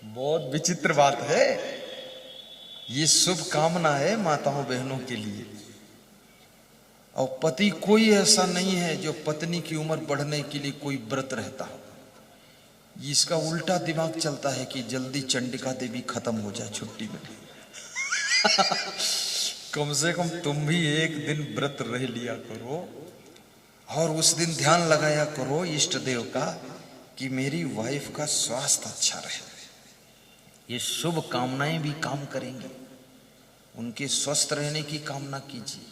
बहुत विचित्र बात है। ये शुभ कामना है माताओं बहनों के लिए। और पति कोई ऐसा नहीं है जो पत्नी की उम्र बढ़ने के लिए कोई व्रत रहता हो। इसका उल्टा दिमाग चलता है कि जल्दी चंडिका देवी खत्म हो जाए छुट्टी में। कम से कम तुम भी एक दिन व्रत रह लिया करो और उस दिन ध्यान लगाया करो इष्ट देव का कि मेरी वाइफ का स्वास्थ्य अच्छा रहे। ये शुभ कामनाएं भी काम करेंगी। उनके स्वस्थ रहने की कामना कीजिए।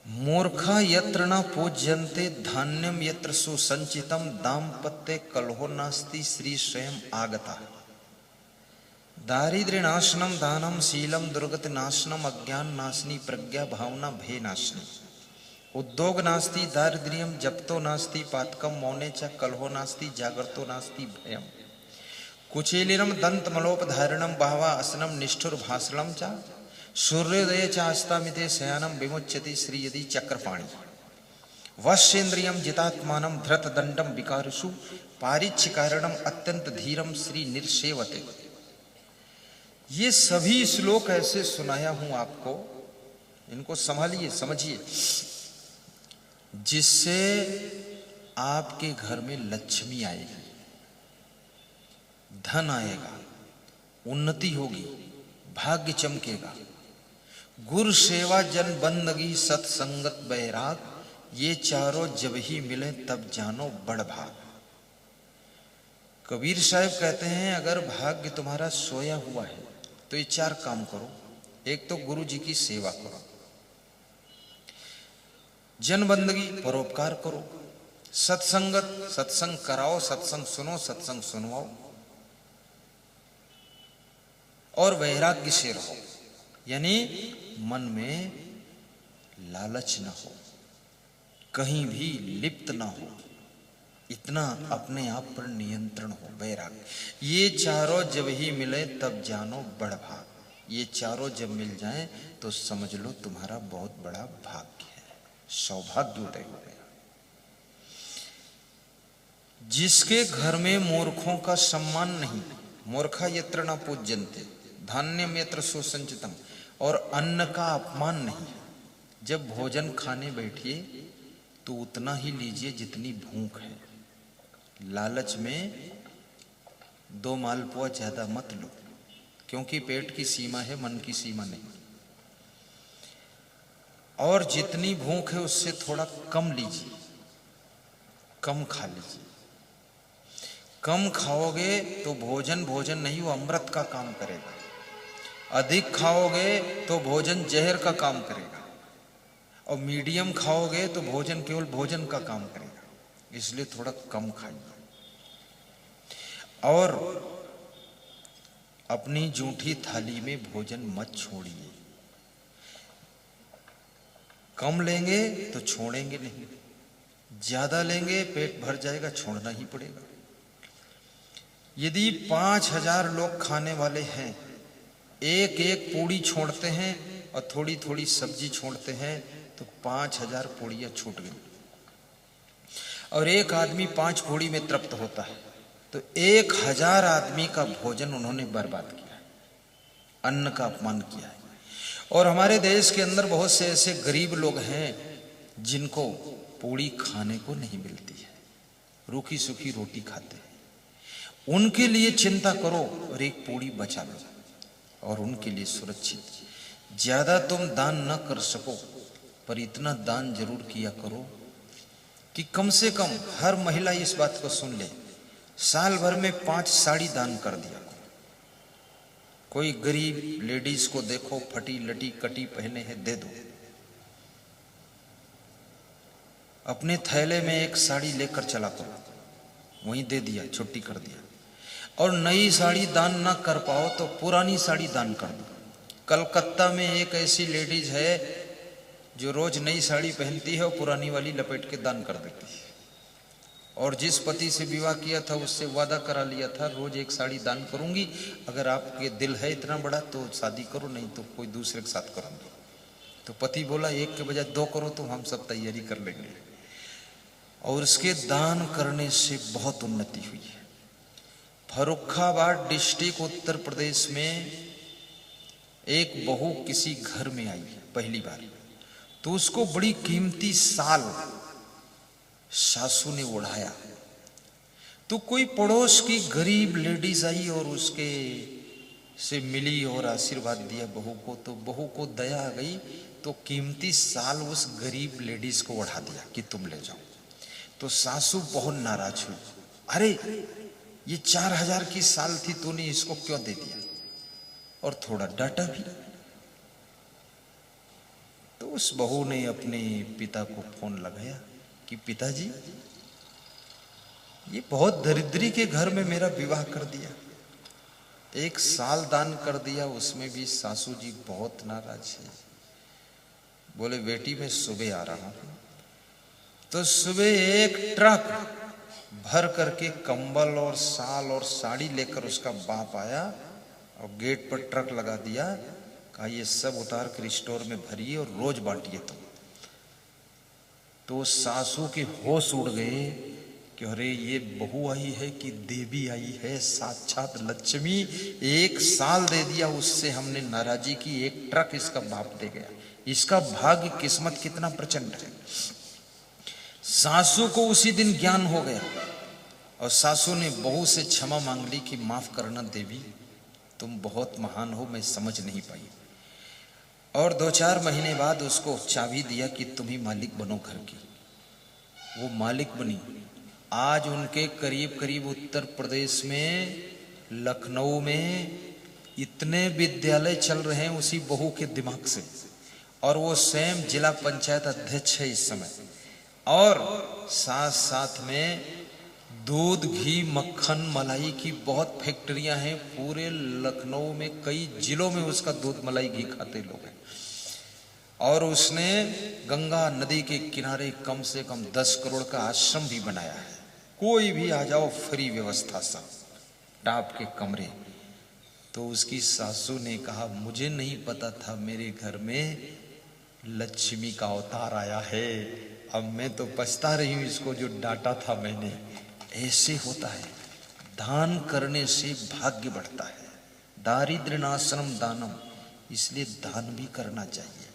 मूर्खा यत्र न पूज्यन्ते धान्यम यत्र सुसंचितम दाम्पत्ये कलहो नास्ति श्री स्वयं आगता। दारिद्र्य नाशनम दानम शीलम दुर्गति नाशनम अज्ञान नाशनी प्रज्ञा भावना भय नाशनी। उद्योग नास्ति दारिद्र्यम जप्तो नास्ति पातकम मौने च कलहो नास्ति जागर्तो नास्ति भयम। कुचेलिरम दंत मलोपधारणम बहवा असनम निष्ठुर भाषणम च सूर्योदय चास्तामिते शयानम विमुच्यति श्री यदि चक्रपाणी। वश्येन्द्रियम जितात्मानम धृत दंडम विकारुषु पारिच्छिकारणम अत्यंत धीरम श्री निर्सेवते। ये सभी श्लोक ऐसे सुनाया हूं आपको, इनको संभालिए समझिए, जिससे आपके घर में लक्ष्मी आएगी, धन आएगा, उन्नति होगी, भाग्य चमकेगा। गुरु सेवा जन बंदगी सत्संगत बैराग, ये चारों जब ही मिले तब जानो बड़ भाग। कबीर साहब कहते हैं अगर भाग्य तुम्हारा सोया हुआ है तो ये चार काम करो। एक तो गुरु जी की सेवा करो, जन बंदगी परोपकार करो, सत्संगत सत्संग कराओ, सत्संग सुनो, सत्संग सुनवाओ, और वैराग्य से रहो, यानी मन में लालच न हो, कहीं भी लिप्त ना हो, इतना अपने आप पर नियंत्रण हो, वैराग्य। ये चारों जब ही मिले तब जानो बड़ भाग। ये चारों जब मिल जाएं तो समझ लो तुम्हारा बहुत बड़ा भाग्य है, सौभाग्य उदय हो गया। जिसके घर में मूर्खों का सम्मान नहीं, मूर्खा यत्र न पूज्यन्ते धान्यम यत्र सुसंचितम, और अन्न का अपमान नहीं। जब भोजन खाने बैठिए तो उतना ही लीजिए जितनी भूख है। लालच में दो मालपुआ ज्यादा मत लो, क्योंकि पेट की सीमा है, मन की सीमा नहीं। और जितनी भूख है उससे थोड़ा कम लीजिए, कम खा लीजिए। कम खाओगे तो भोजन भोजन नहीं, वो अमृत का काम करेगा। अधिक खाओगे तो भोजन जहर का काम करेगा, और मीडियम खाओगे तो भोजन केवल भोजन का काम करेगा। इसलिए थोड़ा कम खाइए। और अपनी जूठी थाली में भोजन मत छोड़िए। कम लेंगे तो छोड़ेंगे नहीं, ज्यादा लेंगे पेट भर जाएगा, छोड़ना ही पड़ेगा। यदि 5000 लोग खाने वाले हैं, एक एक पूड़ी छोड़ते हैं और थोड़ी थोड़ी सब्जी छोड़ते हैं, तो 5000 पूड़ियां छूट गई। और एक आदमी 5 पूड़ी में तृप्त होता है, तो 1000 आदमी का भोजन उन्होंने बर्बाद किया है, अन्न का अपमान किया है। और हमारे देश के अंदर बहुत से ऐसे गरीब लोग हैं जिनको पूड़ी खाने को नहीं मिलती है, रूखी सूखी रोटी खाते हैं। उनके लिए चिंता करो और एक पूड़ी बचा लो, और उनके लिए सुरक्षित। ज्यादा तुम दान न कर सको, पर इतना दान जरूर किया करो कि कम से कम हर महिला इस बात को सुन ले, साल भर में 5 साड़ी दान कर दिया करो। कोई गरीब लेडीज को देखो फटी लटी कटी पहने हैं, दे दो। अपने थैले में एक साड़ी लेकर चला करो, वहीं दे दिया, छुट्टी कर दिया। और नई साड़ी दान ना कर पाओ तो पुरानी साड़ी दान कर दो। कलकत्ता में एक ऐसी लेडीज है जो रोज नई साड़ी पहनती है और पुरानी वाली लपेट के दान कर देती है। और जिस पति से विवाह किया था उससे वादा करा लिया था रोज एक साड़ी दान करूंगी, अगर आपके दिल है इतना बड़ा तो शादी करो, नहीं तो कोई दूसरे के साथ करूंगी। तो पति बोला एक के बजाय 2 करो तो हम सब तैयारी कर लेंगे। और उसके दान करने से बहुत उन्नति हुई है। फर्रुखाबाद डिस्ट्रिक्ट उत्तर प्रदेश में एक बहू किसी घर में आई पहली बार, तो उसको बड़ी कीमती साल सासू ने ओढ़ाया। तो कोई पड़ोस की गरीब लेडीज आई और उसके से मिली और आशीर्वाद दिया बहू को। तो बहू को दया आ गई, तो कीमती साल उस गरीब लेडीज को ओढ़ा दिया कि तुम ले जाओ। तो सासू बहुत नाराज हुई, अरे ये 4000 की साल थी, तूने इसको क्यों दे दिया? और थोड़ा डांटा भी। तो उस बहू ने अपने पिता को फोन लगाया कि पिताजी, ये बहुत दरिद्री के घर में मेरा विवाह कर दिया, 1 साल दान कर दिया, उसमें भी सासू जी बहुत नाराज है। बोले बेटी मैं सुबह आ रहा हूं। तो सुबह एक ट्रक भर करके कंबल और साल और साड़ी लेकर उसका बाप आया और गेट पर ट्रक लगा दिया, कहा ये सब उतार कर स्टोर में भरिए और रोज बांटिए तुम। तो सासू के होश उड़ गए कि अरे ये बहू आई है कि देवी आई है, साक्षात लक्ष्मी। 1 साल दे दिया, उससे हमने नाराजी की, 1 ट्रक इसका बाप दे गया। इसका भाग्य किस्मत कितना प्रचंड है। सासू को उसी दिन ज्ञान हो गया और सासू ने बहू से क्षमा मांग ली कि माफ करना देवी, तुम बहुत महान हो, मैं समझ नहीं पाई। और 2-4 महीने बाद उसको चाबी दिया कि तुम ही मालिक बनो घर की। वो मालिक बनी। आज उनके करीब करीब उत्तर प्रदेश में लखनऊ में इतने विद्यालय चल रहे हैं उसी बहू के दिमाग से, और वो स्वयं जिला पंचायत अध्यक्ष है इस समय। और साथ साथ में दूध, घी, मक्खन, मलाई की बहुत फैक्ट्रियां हैं। पूरे लखनऊ में कई जिलों में उसका दूध, मलाई, घी खाते लोग हैं। और उसने गंगा नदी के किनारे कम से कम 10 करोड़ का आश्रम भी बनाया है। कोई भी आ जाओ, फ्री व्यवस्था, सब टाप के कमरे। तो उसकी सासू ने कहा मुझे नहीं पता था मेरे घर में लक्ष्मी का अवतार आया है, अब मैं तो पछता रही हूं इसको जो डांटा था मैंने। ऐसे होता है, दान करने से भाग्य बढ़ता है। दारिद्र्य नाशनम दानम, इसलिए दान भी करना चाहिए।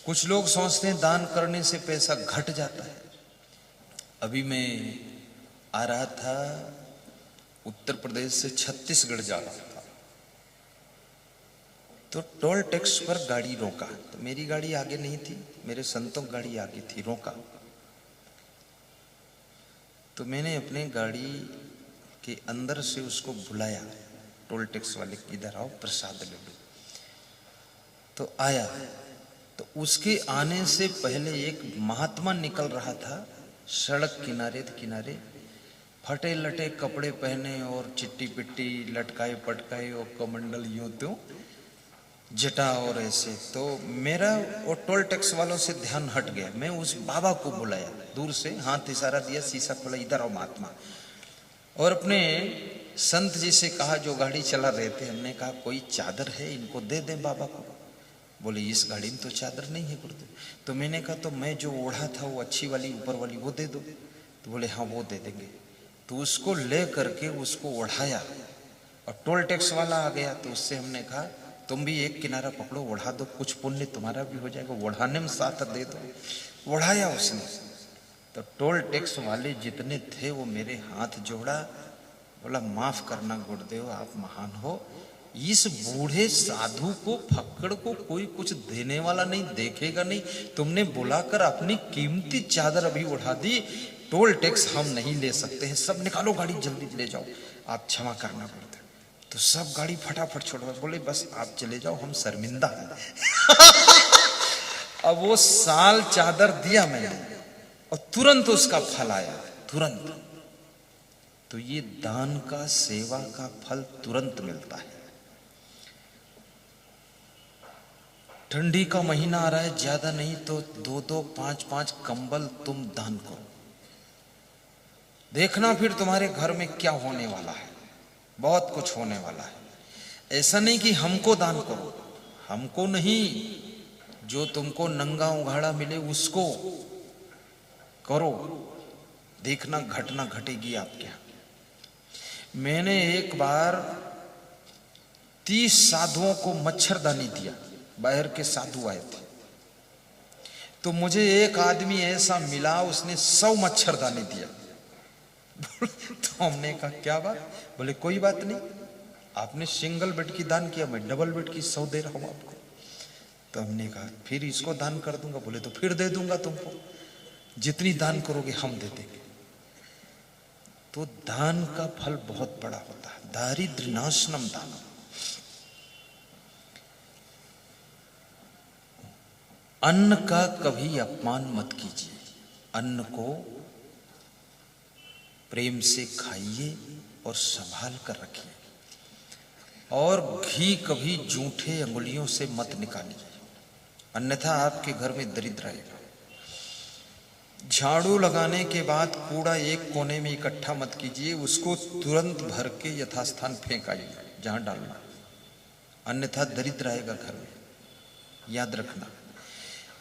कुछ लोग सोचते हैं दान करने से पैसा घट जाता है। अभी मैं आ रहा था, उत्तर प्रदेश से छत्तीसगढ़ जा रहा था, तो टोल टैक्स पर गाड़ी रोका। तो मेरी गाड़ी आगे नहीं थी, मेरे संतों की गाड़ी आगे थी। रोका तो मैंने अपने गाड़ी के अंदर से उसको बुलाया, टोल टैक्स वाले, इधर आओ प्रसाद ले लो। तो आया, तो उसके आने से पहले एक महात्मा निकल रहा था सड़क किनारे किनारे, फटे लटे कपड़े पहने और चिट्टी पिट्टी लटकाए पटकाए और कमंडल यूं त्यों जटा और ऐसे। तो मेरा वो टोल टैक्स वालों से ध्यान हट गया। मैं उस बाबा को बुलाया, दूर से हाथ इशारा दिया, शीशा खोला, इधर आओ महात्मा। और अपने संत जी से कहा जो गाड़ी चला रहे थे, हमने कहा कोई चादर है, इनको दे दें बाबा को। बोले इस गाड़ी में तो चादर नहीं है गुरुदेव। तो मैंने कहा तो मैं जो ओढ़ा था वो अच्छी वाली ऊपर वाली वो दे दो। तो बोले हाँ वो दे देंगे। तो उसको ले करके उसको ओढ़ाया और टोल टैक्स वाला आ गया, तो उससे हमने कहा तुम भी एक किनारा पकड़ो, ओढ़ा दो, कुछ पुण्य तुम्हारा भी हो जाएगा, ओढ़ाने में साथ दे दो। ओढ़ाया उसने। तो टोल टैक्स वाले जितने थे वो मेरे हाथ जोड़ा, बोला माफ करना गुरुदेव, आप महान हो। इस बूढ़े साधु को, फक्कड़ को कोई कुछ देने वाला नहीं, देखेगा नहीं, तुमने बुलाकर अपनी कीमती चादर अभी उठा दी। टोल टैक्स हम नहीं ले सकते हैं, सब निकालो गाड़ी, जल्दी ले जाओ, आप क्षमा करना पड़ता है। तो सब गाड़ी फटाफट छोड़ो, बोले बस आप चले जाओ, हम शर्मिंदा हैं। अब वो साल चादर दिया मैंने और तुरंत उसका फल आया, तुरंत। तो ये दान का, सेवा का फल तुरंत मिलता है। ठंडी का महीना आ रहा है, ज्यादा नहीं तो 2-2, 5-5 कंबल तुम दान करो। देखना फिर तुम्हारे घर में क्या होने वाला है, बहुत कुछ होने वाला है। ऐसा नहीं कि हमको दान करो, हमको नहीं, जो तुमको नंगा उघाड़ा मिले उसको करो, देखना घटना घटेगी आपके यहाँ। मैंने एक बार 30 साधुओं को मच्छरदानी दिया, बाहर के साधु आए थे, तो मुझे एक आदमी ऐसा मिला, उसने 100 मच्छरदानी दिया। तो हमने कहा क्या बात? बोले कोई बात नहीं, आपने सिंगल बेड की दान किया, मैं डबल बेड की 100 दे रहा हूं आपको। तो हमने कहा फिर इसको दान कर दूंगा। बोले तो फिर दे दूंगा तुमको, जितनी दान करोगे हम दे देंगे। तो दान का फल बहुत बड़ा होता है। दारिद्र्य नाशनम दानम। अन्न का कभी अपमान मत कीजिए, अन्न को प्रेम से खाइए और संभाल कर रखिए। और घी कभी जूठे अंगुलियों से मत निकालिए, अन्यथा आपके घर में दरिद्र आएगा। झाड़ू लगाने के बाद कूड़ा एक कोने में इकट्ठा मत कीजिए, उसको तुरंत भर के यथास्थान फेंक आइए जहां डालना, अन्यथा दरिद्र आएगा घर में। याद रखना,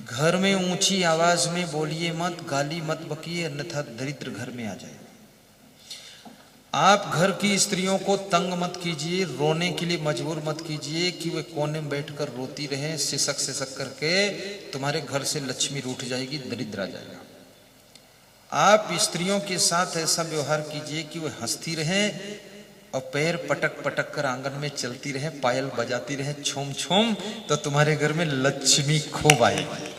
घर में ऊंची आवाज में बोलिए मत, गाली मत बकिए, अन्यथा दरिद्र घर में आ जाए। आप घर की स्त्रियों को तंग मत कीजिए, रोने के लिए मजबूर मत कीजिए कि वे कोने में बैठकर रोती रहें सिसक सिसक करके। तुम्हारे घर से लक्ष्मी रूठ जाएगी, दरिद्र आ जाएगा। आप स्त्रियों के साथ ऐसा व्यवहार कीजिए कि वे हंसती रहें और पैर पटक पटक कर आंगन में चलती रहें, पायल बजाती रहें छुम छुम, तो तुम्हारे घर में लक्ष्मी खूब आएगी।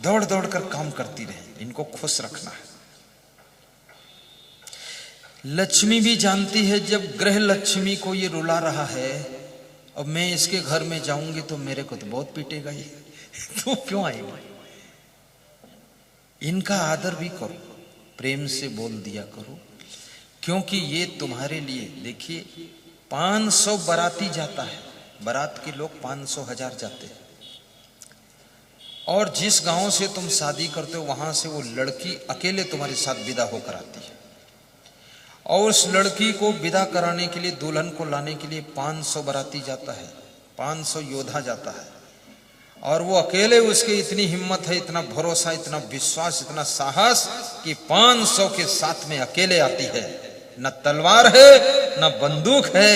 दौड़ दौड़ कर काम करती रहें, इनको खुश रखना है। लक्ष्मी भी जानती है जब ग्रह लक्ष्मी को ये रुला रहा है, अब मैं इसके घर में जाऊंगी तो मेरे को तो बहुत पीटेगा ये, तो क्यों आएगा। इनका आदर भी करो, प्रेम से बोल दिया करो, क्योंकि ये तुम्हारे लिए, देखिए 500 बाराती जाता है, बारात के लोग 500 1000 जाते हैं, और जिस गांव से तुम शादी करते हो वहां से वो लड़की अकेले तुम्हारे साथ विदा होकर आती है, और उस लड़की को विदा कराने के लिए, दुल्हन को लाने के लिए 500 बाराती जाता है, 500 योद्धा जाता है, और वो अकेले, उसके इतनी हिम्मत है, इतना भरोसा, इतना विश्वास, इतना साहस कि 500 के साथ में अकेले आती है। न तलवार है न बंदूक है,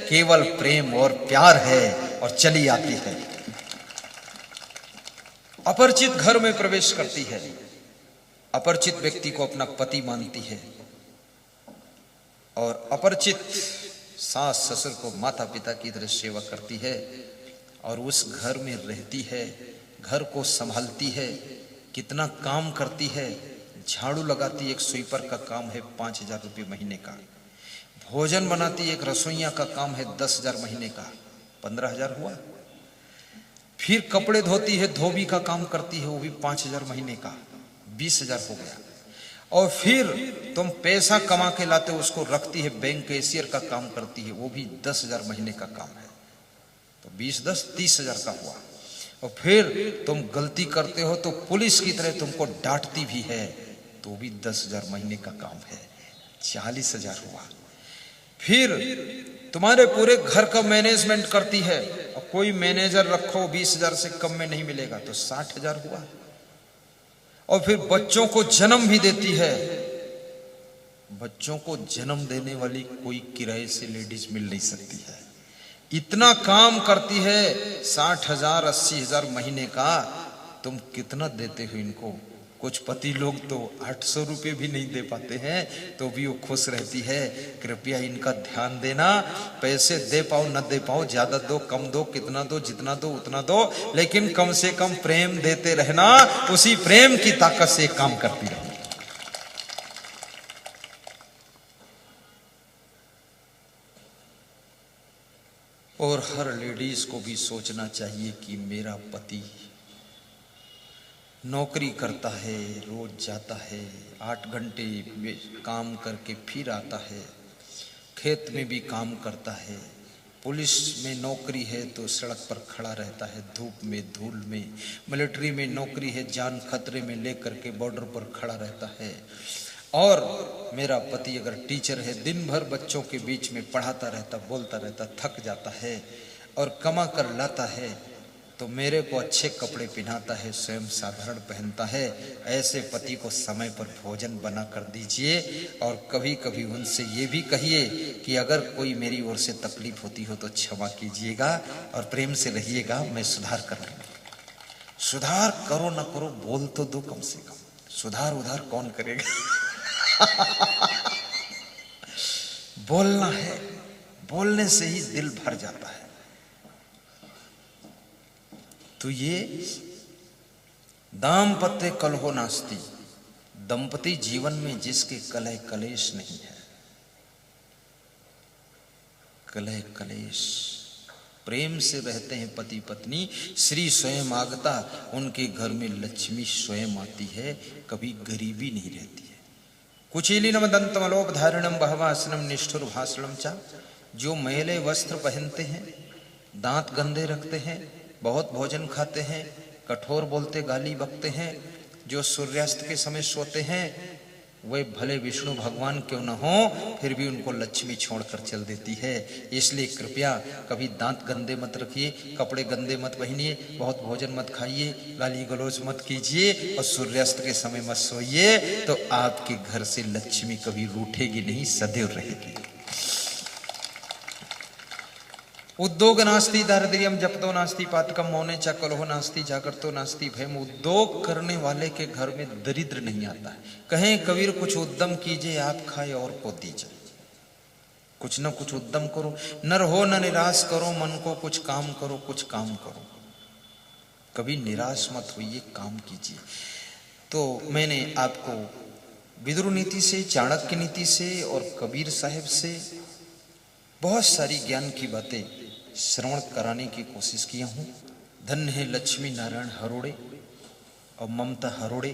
केवल प्रेम और प्यार है, और चली आती है। अपरिचित घर में प्रवेश करती है, अपरिचित व्यक्ति को अपना पति मानती है, और अपरिचित सास ससुर को माता पिता की तरह सेवा करती है, और उस घर में रहती है, घर को संभालती है, कितना काम करती है। झाड़ू लगाती, एक स्वीपर का काम है 5000 रुपये महीने का। भोजन बनाती, एक रसोइया का काम है 10,000 महीने का, 15,000 हुआ। फिर कपड़े धोती है, धोबी का काम करती है, वो भी 5000 महीने का, 20,000 हो गया। और फिर तुम पैसा कमा के लाते हो, उसको रखती है, बैंक कैशियर का काम करती है, वो भी 10,000 महीने का काम है, तो 20 10 30,000 का हुआ। और फिर तुम गलती करते हो तो पुलिस की तरह तुमको डांटती भी है, तो भी 10,000 महीने का काम है, 40,000 हुआ। फिर तुम्हारे पूरे घर का मैनेजमेंट करती है, और कोई मैनेजर रखो 20,000 से कम में नहीं मिलेगा, तो 60,000 हुआ। और फिर बच्चों को जन्म भी देती है, बच्चों को जन्म देने वाली कोई किराए से लेडीज मिल नहीं सकती है, इतना काम करती है। 60,000 80,000 महीने का, तुम कितना देते हो इनको? कुछ पति लोग तो 800 रुपये भी नहीं दे पाते हैं, तो भी वो खुश रहती है। कृपया इनका ध्यान देना, पैसे दे पाओ न दे पाओ, ज्यादा दो कम दो, कितना दो, जितना दो उतना दो, लेकिन कम से कम प्रेम देते रहना, उसी प्रेम की ताकत से काम करती रहना। और हर लेडीज को भी सोचना चाहिए कि मेरा पति नौकरी करता है, रोज जाता है, 8 घंटे काम करके फिर आता है, खेत में भी काम करता है, पुलिस में नौकरी है तो सड़क पर खड़ा रहता है, धूप में धूल में, मिलिट्री में नौकरी है, जान खतरे में लेकर के बॉर्डर पर खड़ा रहता है। और मेरा पति अगर टीचर है, दिन भर बच्चों के बीच में पढ़ाता रहता, बोलता रहता, थक जाता है, और कमा कर लाता है, तो मेरे को अच्छे कपड़े पहनाता है, स्वयं साधारण पहनता है। ऐसे पति को समय पर भोजन बना कर दीजिए। और कभी कभी उनसे ये भी कहिए कि अगर कोई मेरी ओर से तकलीफ होती हो तो क्षमा कीजिएगा और प्रेम से रहिएगा, मैं सुधार कर लूंगा। सुधार करो ना करो, बोल तो दो कम से कम। सुधार उधार कौन करेगा? बोलना है, बोलने से ही दिल भर जाता है। तो ये दाम्पत्य कलहो नास्ति, दंपति जीवन में जिसके कलह कलेश नहीं है, कलह कलेश, प्रेम से रहते हैं पति पत्नी, श्री स्वयं आगता, उनके घर में लक्ष्मी स्वयं आती है, कभी गरीबी नहीं रहती है। कुचीलिनम दंतमलोप धारिणम बहवासनम निष्ठुर भाषणम चा, जो मैले वस्त्र पहनते हैं, दांत गंदे रखते हैं, बहुत भोजन खाते हैं, कठोर बोलते गाली बकते हैं, जो सूर्यास्त के समय सोते हैं, वे भले विष्णु भगवान क्यों न हो, फिर भी उनको लक्ष्मी छोड़कर चल देती है। इसलिए कृपया कभी दांत गंदे मत रखिए, कपड़े गंदे मत पहनिए, बहुत भोजन मत खाइए, गाली गलौज मत कीजिए और सूर्यास्त के समय मत सोइए, तो आपके घर से लक्ष्मी कभी रूठेगी नहीं, सदैव रहेगी। उद्योग नास्ति दारिद्र्यम जपतो नास्ति पातकम मौने च कलहो नास्ति जागरतो नास्ति भयम। उद्योग करने वाले के घर में दरिद्र नहीं आता है। कहें कबीर कुछ उद्यम कीजिए, आप खाए और को दीजिए। कुछ न कुछ उद्यम करो, न रहो न निराश करो मन को, कुछ काम करो, कुछ काम करो, कभी निराश मत होइए, काम कीजिए। तो मैंने आपको विदुर नीति से, चाणक्य नीति से और कबीर साहब से बहुत सारी ज्ञान की बातें श्रवण कराने की कोशिश किया हूं। धन्य है लक्ष्मी नारायण हरोड़े और ममता हरोड़े।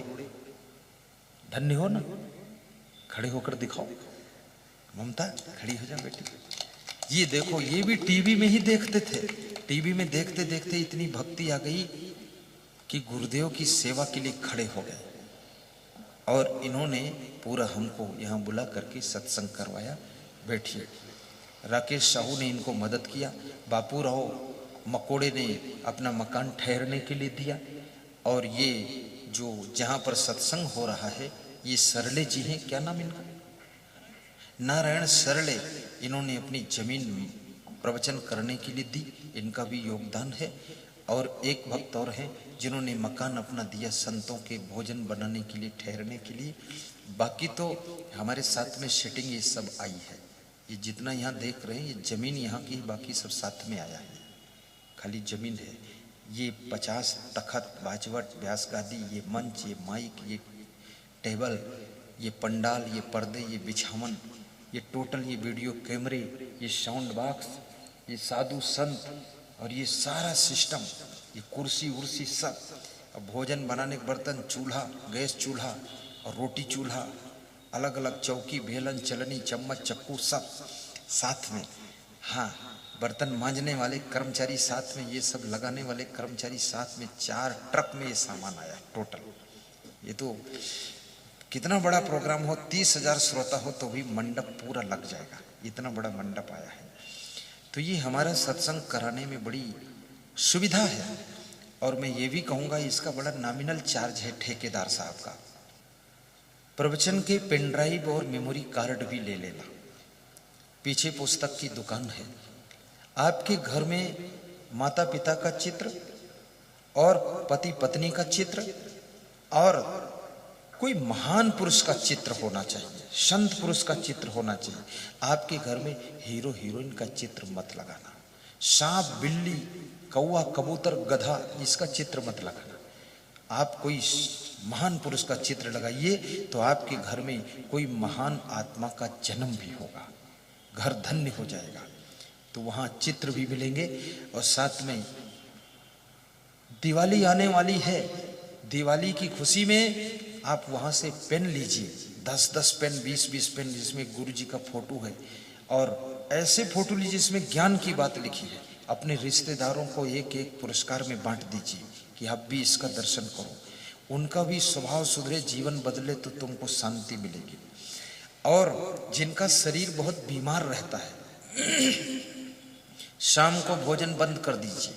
धन्य हो ना, खड़े होकर दिखाओ। ममता खड़ी हो जा बेटी। ये देखो, ये भी टीवी में ही देखते थे। टीवी में देखते देखते इतनी भक्ति आ गई कि गुरुदेव की सेवा के लिए खड़े हो गए और इन्होंने पूरा हमको यहाँ बुला करके सत्संग करवाया। बैठिए। राकेश साहू ने इनको मदद किया, बापू राव मकोड़े ने अपना मकान ठहरने के लिए दिया, और ये जो जहाँ पर सत्संग हो रहा है ये सरले जी हैं, क्या नाम इनका, नारायण सरले, इन्होंने अपनी जमीन प्रवचन करने के लिए दी, इनका भी योगदान है। और एक भक्त और हैं जिन्होंने मकान अपना दिया संतों के भोजन बनाने के लिए, ठहरने के लिए। बाकी तो हमारे साथ में सेटिंग ये सब आई है। ये जितना यहाँ देख रहे हैं ये जमीन यहाँ की, बाकी सब साथ में आया है, खाली जमीन है। ये 50 तखत, बाजवट, व्यास गादी, ये मंच, ये माइक, ये टेबल, ये पंडाल, ये पर्दे, ये बिछावन, ये टोटल, ये वीडियो कैमरे, ये साउंड बॉक्स, ये साधु संत और ये सारा सिस्टम, ये कुर्सी उर्सी सब, और भोजन बनाने के बर्तन, चूल्हा, गैस चूल्हा और रोटी चूल्हा, अलग अलग चौकी, बेलन, चलनी, चम्मच, चक्कू, सब साथ में। हाँ, बर्तन मांजने वाले कर्मचारी साथ में, ये सब लगाने वाले कर्मचारी साथ में। 4 ट्रक में ये सामान आया टोटल। ये तो कितना बड़ा प्रोग्राम हो, 30,000 श्रोता हो तो भी मंडप पूरा लग जाएगा, इतना बड़ा मंडप आया है। तो ये हमारा सत्संग कराने में बड़ी सुविधा है। और मैं ये भी कहूँगा इसका बड़ा नॉमिनल चार्ज है ठेकेदार साहब का। प्रवचन के पेन ड्राइव और मेमोरी कार्ड भी ले लेना। पीछे पुस्तक की दुकान है। आपके घर में माता पिता का चित्र और पति पत्नी का चित्र और कोई महान पुरुष का चित्र होना चाहिए, संत पुरुष का चित्र होना चाहिए। आपके घर में हीरो हीरोइन का चित्र मत लगाना। सांप, बिल्ली, कौवा, कबूतर, गधा, इसका चित्र मत लगाना। आप कोई महान पुरुष का चित्र लगाइए तो आपके घर में कोई महान आत्मा का जन्म भी होगा, घर धन्य हो जाएगा। तो वहाँ चित्र भी मिलेंगे। और साथ में दिवाली आने वाली है, दिवाली की खुशी में आप वहाँ से पेन लीजिए, 10-10 पेन, 20-20 पेन, जिसमें गुरु जी का फोटो है। और ऐसे फोटो लीजिए जिसमें ज्ञान की बात लिखी है। अपने रिश्तेदारों को एक एक पुरस्कार में बांट दीजिए कि आप भी इसका दर्शन करो, उनका भी स्वभाव सुधरे, जीवन बदले तो तुमको शांति मिलेगी। और जिनका शरीर बहुत बीमार रहता है, शाम को भोजन बंद कर दीजिए,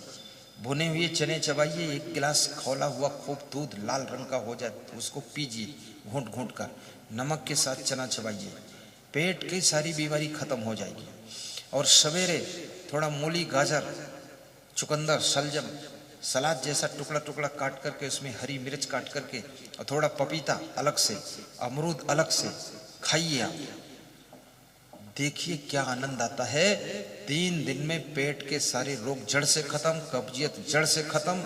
भुने हुए चने चबाइए, एक गिलास खौला हुआ खूब दूध लाल रंग का हो जाए तो उसको पीजिए घूंट घूंट कर, नमक के साथ चना चबाइए, पेट की सारी बीमारी खत्म हो जाएगी। और सवेरे थोड़ा मूली, गाजर, चुकंदर, सलजम, सलाद जैसा टुकड़ा टुकड़ा काट करके उसमें हरी मिर्च काट करके और थोड़ा पपीता अलग से, अमरूद अलग से खाइए आप। देखिए क्या आनंद आता है। 3 दिन में पेट के सारे रोग जड़ से खत्म, कब्जियत जड़ से खत्म।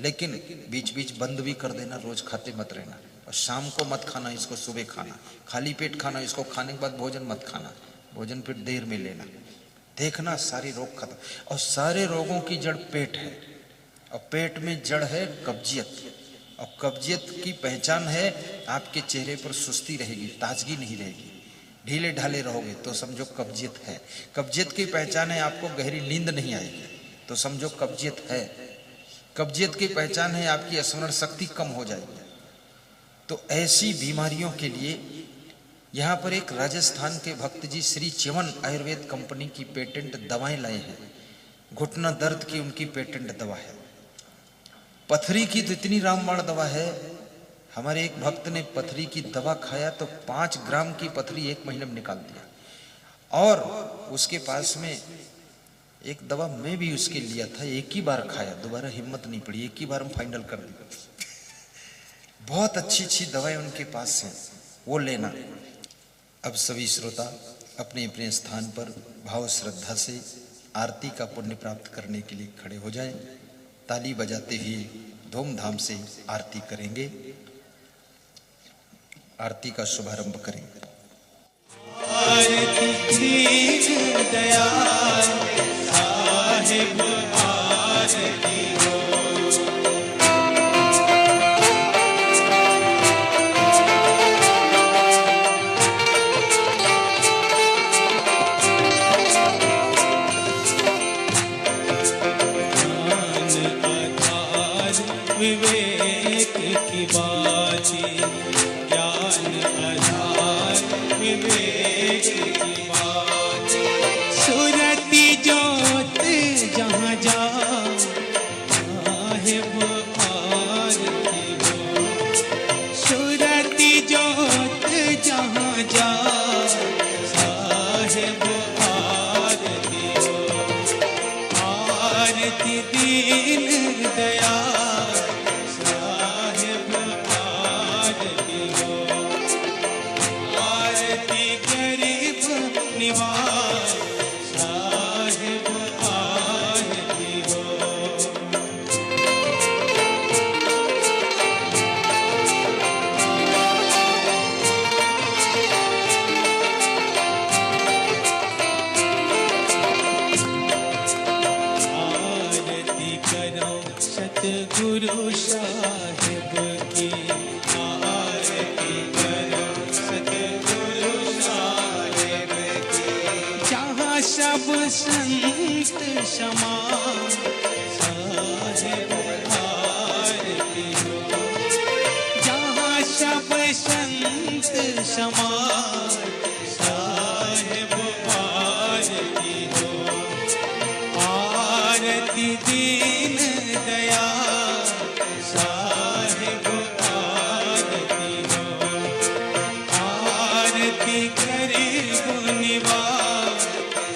लेकिन बीच बीच बंद भी कर देना, रोज खाते मत रहना। और शाम को मत खाना इसको, सुबह खाना, खाली पेट खाना इसको, खाने के बाद भोजन मत खाना, भोजन फिर देर में लेना। देखना सारे रोग खत्म। और सारे रोगों की जड़ पेट है, और पेट में जड़ है कब्जियत। और कब्जियत की पहचान है आपके चेहरे पर सुस्ती रहेगी, ताजगी नहीं रहेगी, ढीले ढाले रहोगे तो समझो कब्जियत है। कब्जियत की पहचान है आपको गहरी नींद नहीं आएगी तो समझो कब्जियत है। कब्जियत की पहचान है आपकी स्मरण शक्ति कम हो जाएगी। तो ऐसी बीमारियों के लिए यहाँ पर एक राजस्थान के भक्त जी श्री च्यवन आयुर्वेद कंपनी की पेटेंट दवाएं लाए हैं। घुटना दर्द की उनकी पेटेंट दवा है। पथरी की तो इतनी रामबाण दवा है। हमारे एक भक्त ने पथरी की दवा खाया तो 5 ग्राम की पथरी 1 महीने में निकाल दिया। और उसके पास में एक दवा मैं भी उसके लिया था, एक ही बार खाया, दोबारा हिम्मत नहीं पड़ी, एक ही बार हम फाइनल कर दिया। बहुत अच्छी अच्छी दवाएं उनके पास हैं, वो लेना। अब सभी श्रोता अपने अपने स्थान पर भाव श्रद्धा से आरती का पुण्य प्राप्त करने के लिए खड़े हो जाएं। ताली बजाते हुए धूमधाम से आरती करेंगे। आरती का शुभारंभ करेंगे। आरती दयाल साहिब आरती हो। विवेक की बाजी, ज्ञान आधार विवेक की बाजी। सुरती जोत जहाँ जा साहिब आरती हो। सुरती जोत जहाँ जा साहिब आरती हो। आरती दीन दयाल निवास साहिब आरती हो। आरती करो सतगुरु साहिब की। आरती करो सतगुरु साहिब सब संत समा साहिब आरती हो। जहाँ सब संत समा साहिब आरती हो। आरती दीन दयाल साहिब आरती हो। आरती गरीब निवास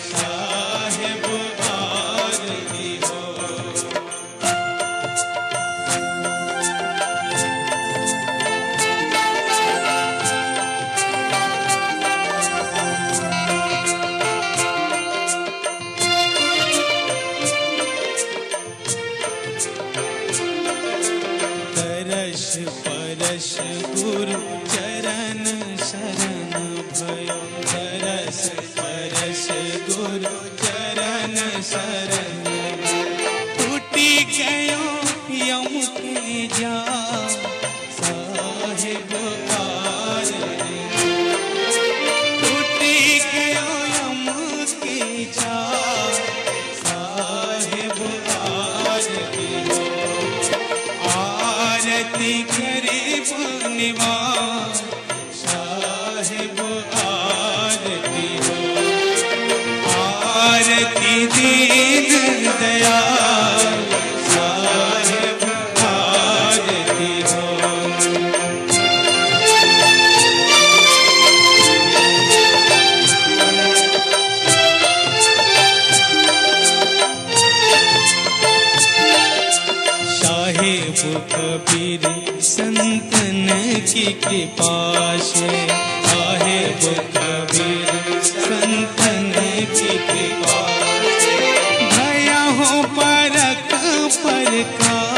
साहिब आरती हो। तरस परस गुरु चरण शरण भयो। तरस परस गुरु चरण शरण टूटी गयो यम के जाल साहिब आरती। टूटी गयो यम के जाल साहिब आरती हो। आरती गरीब निवास साहिब आरती हो। आरती दीन दयाल साहिब कबीर संतन की कृपा से, साहिब